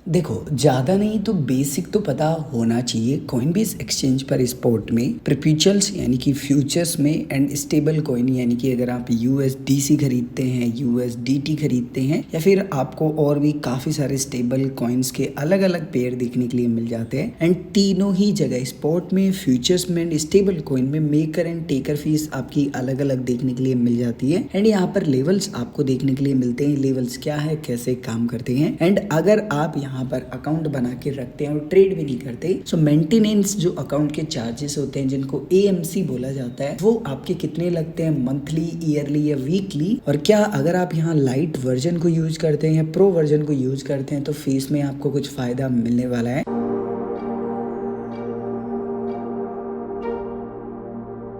देखो, ज्यादा नहीं तो बेसिक तो पता होना चाहिए। कॉइनबेस एक्सचेंज पर स्पॉट में परपेचुअल्स यानी कि फ्यूचर्स में एंड स्टेबल कॉइन यानी कि अगर आप यूएसडीसी खरीदते हैं, यूएसडीटी खरीदते हैं या फिर आपको और भी काफी सारे स्टेबल कॉइन्स के अलग अलग पेयर देखने के लिए मिल जाते हैं। एंड तीनों ही जगह स्पॉट में, फ्यूचर्स में एंड स्टेबल कॉइन में मेकर एंड टेकर फीस आपकी अलग अलग देखने के लिए मिल जाती है। एंड यहाँ पर लेवल्स आपको देखने के लिए मिलते हैं। लेवल्स क्या है, कैसे काम करते हैं। एंड अगर आप यहाँ पर अकाउंट बना के रखते हैं और ट्रेड भी नहीं करते, सो मेंटेनेंस जो अकाउंट के चार्जेस होते हैं जिनको एएमसी बोला जाता है, वो आपके कितने लगते हैं, मंथली, ईयरली या वीकली। और क्या अगर आप यहाँ लाइट वर्जन को यूज करते हैं या प्रो वर्जन को यूज करते हैं तो फीस में आपको कुछ फायदा मिलने वाला है।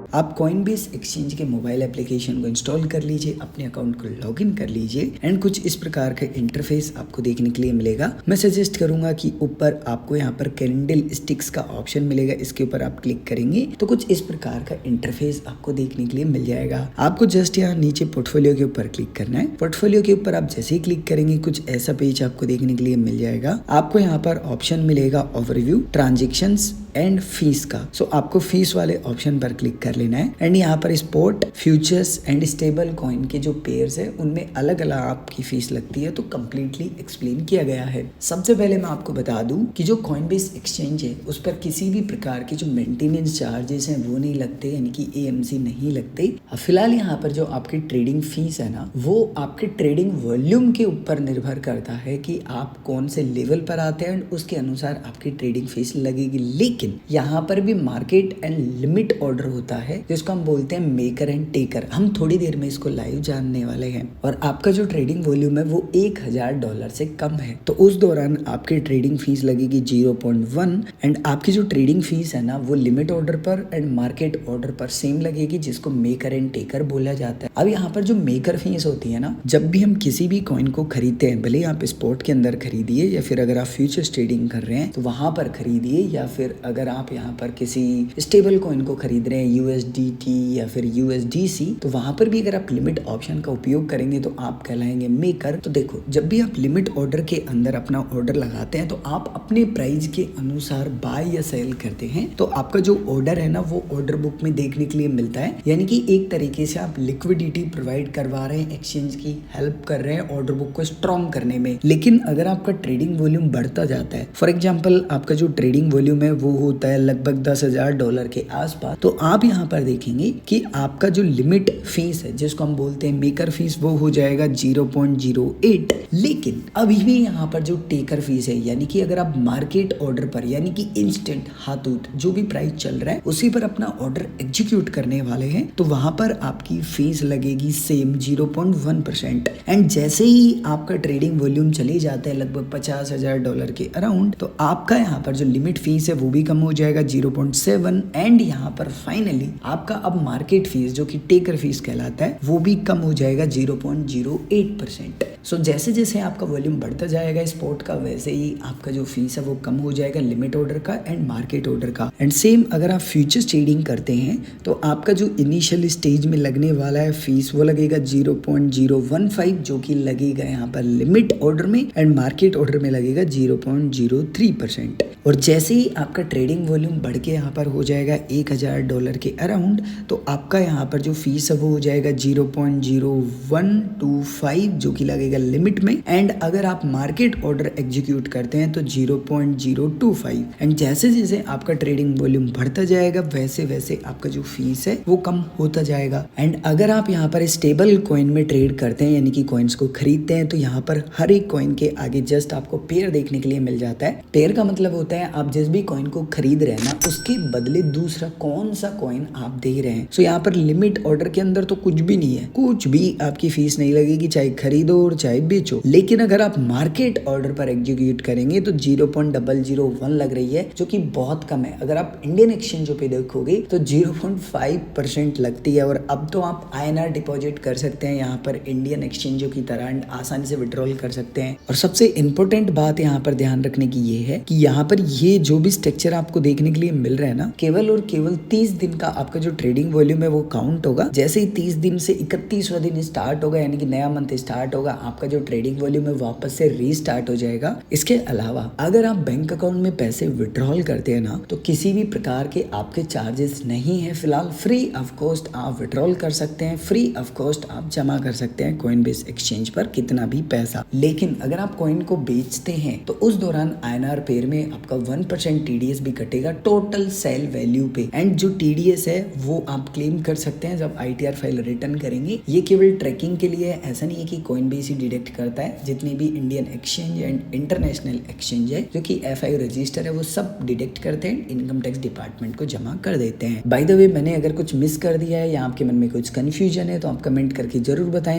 आप कॉइनबेस एक्सचेंज के मोबाइल एप्लीकेशन को इंस्टॉल कर लीजिए, अपने अकाउंट को लॉगिन कर लीजिए एंड कुछ इस प्रकार का इंटरफेस आपको देखने के लिए मिलेगा। मैं सजेस्ट करूंगा कि ऊपर आपको यहाँ पर कैंडल स्टिक्स का ऑप्शन मिलेगा, इसके ऊपर आप क्लिक करेंगे तो कुछ इस प्रकार का इंटरफेस आपको देखने के लिए मिल जाएगा। आपको जस्ट यहाँ नीचे पोर्टफोलियो के ऊपर क्लिक करना है। पोर्टफोलियो के ऊपर आप जैसे ही क्लिक करेंगे कुछ ऐसा पेज आपको देखने के लिए मिल जाएगा। आपको यहाँ पर ऑप्शन मिलेगा ओवरव्यू, ट्रांजेक्शंस एंड फीस का। सो आपको फीस वाले ऑप्शन पर क्लिक कर लेना है एंड यहाँ पर spot, futures and stable coin के जो पेयर्स है उनमें अलग अलग आपकी फीस लगती है, तो कंप्लीटली एक्सप्लेन किया गया है। सबसे पहले मैं आपको बता दूं कि जो कॉइनबेस एक्सचेंज है उस पर किसी भी प्रकार के जो मेंटेनेंस चार्जेस हैं वो नहीं लगते, यानी कि एएमसी नहीं लगते। फिलहाल यहाँ पर जो आपकी ट्रेडिंग फीस है ना, वो आपके ट्रेडिंग वॉल्यूम के ऊपर निर्भर करता है कि आप कौन से लेवल पर आते हैं एंड उसके अनुसार आपकी ट्रेडिंग फीस लगेगी। लेकिन यहाँ पर भी मार्केट एंड लिमिट ऑर्डर होता है जिसको हम बोलते हैं मेकर एंड टेकर। हम थोड़ी देर में इसको लाइव जानने वाले हैं। और आपका जो ट्रेडिंग वॉल्यूम है वो $1000 से कम है तो उस दौरान आपकी ट्रेडिंग फीस लगेगी 0.1 एंड आपकी जो ट्रेडिंग फीस है ना वो लिमिट ऑर्डर पर एंड मार्केट ऑर्डर पर सेम लगेगी, जिसको मेकर एंड टेकर बोला जाता है। अब यहाँ पर जो मेकर फीस होती है ना, जब भी हम किसी भी कॉइन को खरीदते हैं, भले आप स्पॉट के अंदर खरीदिए या फिर अगर आप फ्यूचर्स ट्रेडिंग कर रहे हैं तो वहां पर खरीदिए, या फिर अगर आप यहाँ पर किसी स्टेबल कॉइन को खरीद रहे हैं यूएसडीटी या फिर यूएसडीसी, तो वहां पर भी अगर आप लिमिट ऑप्शन का उपयोग करेंगे तो आप कहलाएंगे मेकर। तो देखो, जब भी आप लिमिट ऑर्डर के अंदर अपना ऑर्डर लगाते हैं तो आप अपने प्राइस के अनुसार बाय या सेल करते हैं, तो आपका जो ऑर्डर है ना वो ऑर्डर बुक में देखने के लिए मिलता है। यानी कि एक तरीके से आप लिक्विडिटी प्रोवाइड करवा रहे हैं, एक्सचेंज की हेल्प कर रहे हैं ऑर्डर बुक को स्ट्रॉन्ग करने में। लेकिन अगर आपका ट्रेडिंग वॉल्यूम बढ़ता जाता है, फॉर एग्जाम्पल आपका जो ट्रेडिंग वॉल्यूम है वो होता है लगभग $10,000 के आसपास, तो आप यहाँ पर देखेंगे कि आपका जो लिमिट फीस है जिसको हम बोलते हैं मेकर फीस, वो हो जाएगा 0.08। लेकिन अभी भी यहाँ पर जो टेकर फीस है, यानी कि अगर आप मार्केट ऑर्डर पर यानी कि इंस्टेंट हाथों जो भी प्राइस चल रहा है उसी पर अपना ऑर्डर एग्जीक्यूट करने वाले हैं, तो वहां पर आपकी फीस लगेगी सेम 0.1%। एंड जैसे ही आपका ट्रेडिंग वॉल्यूम चले जाता है लगभग $50,000 के अराउंड, तो आपका यहाँ पर जो लिमिट फीस है वो भी कम हो जाएगा 0.7 एंड यहाँ पर फाइनली आपका अब मार्केट फीस जो कि टेकर फीस कहलाता है वो भी कम हो जाएगा 0.08%। सो जैसे जैसे आपका वॉल्यूम बढ़ता जाएगा स्पॉट का, वैसे ही आपका जो फीस है वो कम हो जाएगा लिमिट ऑर्डर का एंड मार्केट ऑर्डर का। एंड सेम अगर आप फ्यूचर्स ट्रेडिंग करते हैं तो आपका जो इनिशियल स्टेज में लगने वाला है फीस वो लगेगा 0.015, जो कि लगेगा यहाँ पर लिमिट ऑर्डर में एंड मार्केट ऑर्डर में लगेगा 0.03%। और जैसे ही आपका ट्रेडिंग वॉल्यूम बढ़ के यहाँ पर हो जाएगा $1000 के अराउंड, तो आपका यहाँ पर जो फीस है वो हो जाएगा 0.0125, जो कि लगेगा लिमिट में। एंड अगर आप मार्केट ऑर्डर एग्जीक्यूट करते हैं तो 0.025। एंड जैसे जैसे आपका ट्रेडिंग वॉल्यूम बढ़ता जाएगा वैसे वैसे आपका जो फीस है वो कम होता जाएगा। एंड अगर आप यहाँ पर स्टेबल कॉइन में ट्रेड करते हैं यानी कि कॉइन्स को खरीदते हैं, तो यहाँ पर हर एक कॉइन के आगे जस्ट आपको पेयर देखने के लिए मिल जाता है। पेयर का मतलब होता है आप जिस भी कॉइन को खरीद रहे हैं ना उसके बदले दूसरा कौन सा कॉइन आप दे रहे हैं। सो यहाँ पर लिमिट ऑर्डर के अंदर तो कुछ भी नहीं है, कुछ भी आपकी फीस नहीं लगेगी, चाहे खरीदो और चाहे बेचो। लेकिन अगर आप मार्केट ऑर्डर पर एग्जीक्यूट करेंगे तो 0.001 लग रही है, जो कि बहुत कम है। अगर आप इंडियन एक्सचेंजों पे देखोगे तो 0.5% लगती है। और अब तो आप INR डिपॉजिट कर सकते हैं यहाँ पर इंडियन एक्सचेंजों की तरह, आसानी से विड्रॉल कर सकते हैं। और सबसे इंपॉर्टेंट बात यहाँ पर ध्यान रखने की ये है कि यहाँ पर पर ये जो भी स्ट्रक्चर आपको देखने के लिए मिल रहा है ना, केवल और केवल 30 दिन का आपका जो ट्रेडिंग वॉल्यूम है वो काउंट होगा। जैसे ही 30 दिन से 31वां दिन स्टार्ट होगा, यानी कि नया मंथ स्टार्ट होगा, आपका जो ट्रेडिंग वॉल्यूम है वापस से रीस्टार्ट हो जाएगा। इसके अलावा अगर आप बैंक अकाउंट में पैसे विड्रॉल करते हैं ना, तो किसी भी प्रकार के आपके चार्जेस नहीं है। फिलहाल फ्री ऑफ कॉस्ट आप विड्रॉल कर सकते हैं, फ्री ऑफ कॉस्ट आप जमा कर सकते हैं कॉइनबेस एक्सचेंज पर कितना भी पैसा। लेकिन अगर आप कॉइन को बेचते हैं तो उस दौरान INR पेयर में आपका 1% TDS भी कटेगा टोटल सेल वैल्यू पे। एंड जो TDS है वो आप क्लेम कर सकते हैं जब ITR फाइल रिटर्न करेंगे। ये केवल ट्रैकिंग के लिए है, ऐसा नहीं है कि कॉइनबेस ही डिडक्ट करता है। जितनी भी Indian exchange and international exchange है जो कि FI रजिस्टर है वो सब डिडक्ट करते हैं, इनकम टैक्स डिपार्टमेंट को जमा कर देते हैं। बाय द वे, मैंने अगर कुछ मिस कर दिया है या आपके मन में कुछ कंफ्यूजन है तो आप कमेंट करके जरूर बताएं।